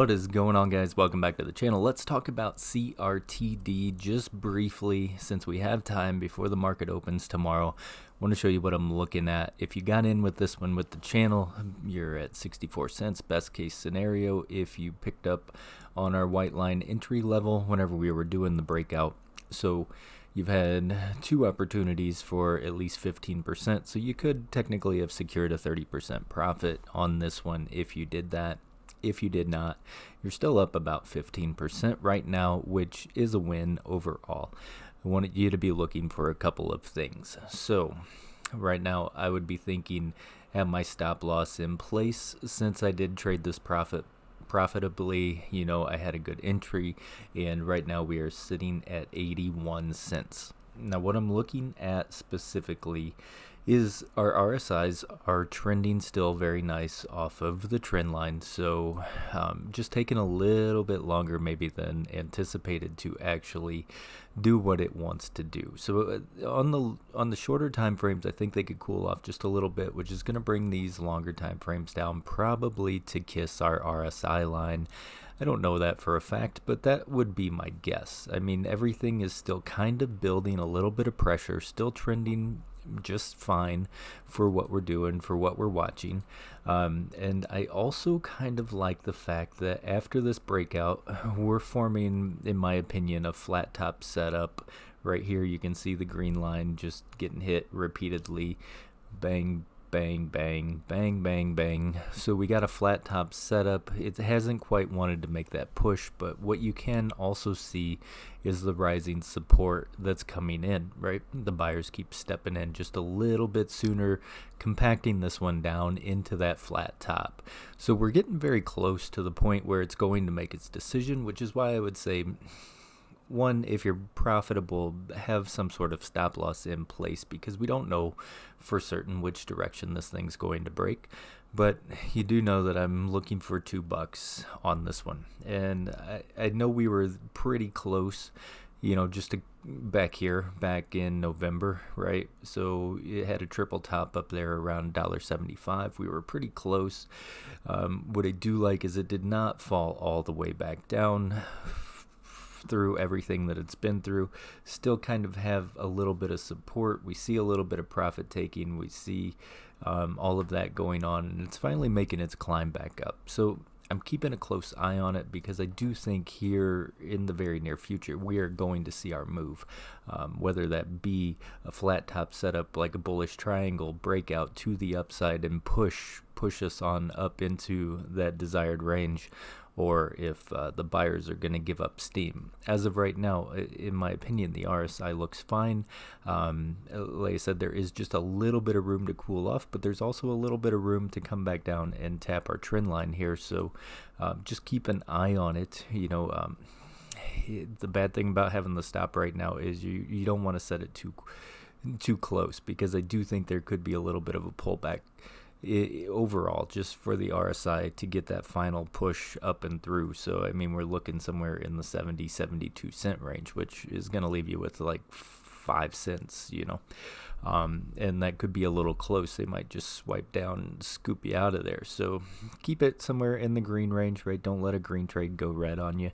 What is going on, guys? Welcome back to the channel. Let's talk about crtd just briefly since we have time before the market opens tomorrow. I want to show you what I'm looking at. If you got in with this one with the channel, you're at 64 cents. Best case scenario if you picked up on our white line entry level whenever we were doing the breakout. So you've had two opportunities for at least 15%, so you could technically have secured a 30% profit on this one if you did that. If you did not, you're still up about 15% right now, which is a win overall. I wanted you to be looking for a couple of things. So right now I would be thinking, have my stop loss in place since I did trade this profitably. You know, I had a good entry, and right now we are sitting at 81 cents. Now what I'm looking at specifically is our RSIs are trending still very nice off of the trend line, so just taking a little bit longer maybe than anticipated to actually do what it wants to do. So on the shorter time frames, I think they could cool off just a little bit, which is going to bring these longer time frames down, probably to kiss our RSI line. I don't know that for a fact, but that would be my guess. I mean, everything is still kind of building a little bit of pressure, still trending just fine for what we're doing, for what we're watching. And I also kind of like the fact that after this breakout, we're forming, in my opinion, a flat top setup. Right here, you can see the green line just getting hit repeatedly. Bang, bang, bang, bang, bang, bang. So we got a flat top setup. It hasn't quite wanted to make that push, but what you can also see is the rising support that's coming in, right? The buyers keep stepping in just a little bit sooner, compacting this one down into that flat top. So we're getting very close to the point where it's going to make its decision, which is why I would say, one, if you're profitable, have some sort of stop loss in place, because we don't know for certain which direction this thing's going to break. But you do know that I'm looking for $2 on this one, and I know we were pretty close, you know, just back in November, right? So it had a triple top up there around $1.75. We were pretty close. What I do like is it did not fall all the way back down through everything that it's been through. Still kind of have a little bit of support. We see a little bit of profit taking. We see all of that going on, and it's finally making its climb back up. So I'm keeping a close eye on it, because I do think here in the very near future we are going to see our move, whether that be a flat top setup like a bullish triangle breakout to the upside and push us on up into that desired range, or if the buyers are going to give up steam. As of right now, in my opinion, the RSI looks fine. Like I said, there is just a little bit of room to cool off, but there's also a little bit of room to come back down and tap our trend line here. So just keep an eye on it. You know, the bad thing about having the stop right now is you don't want to set it too close, because I do think there could be a little bit of a pullback overall just for the RSI to get that final push up and through. So I mean, we're looking somewhere in the 72 cent range, which is going to leave you with like 5 cents, you know, and that could be a little close. They might just swipe down and scoop you out of there. So keep it somewhere in the green range, right? Don't let a green trade go red on you.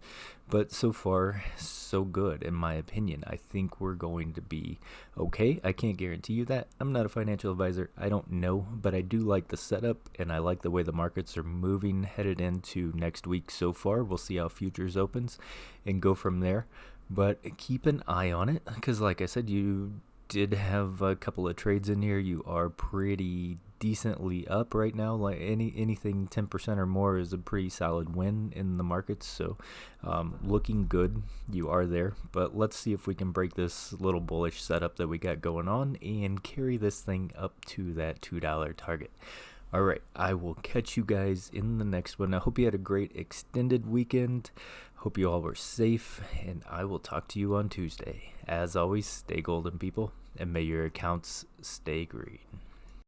But so far, so good, in my opinion. I think we're going to be okay. I can't guarantee you that. I'm not a financial advisor. I don't know, but I do like the setup, and I like the way the markets are moving headed into next week so far. We'll see how futures opens and go from there. But keep an eye on it, because like I said, you did have a couple of trades in here. You are pretty decently up right now. Like anything 10% or more is a pretty solid win in the markets. So looking good. You are there. But let's see if we can break this little bullish setup that we got going on and carry this thing up to that $2 target. All right, I will catch you guys in the next one. I hope you had a great extended weekend. Hope you all were safe, and I will talk to you on Tuesday. As always, stay golden, people, and may your accounts stay green.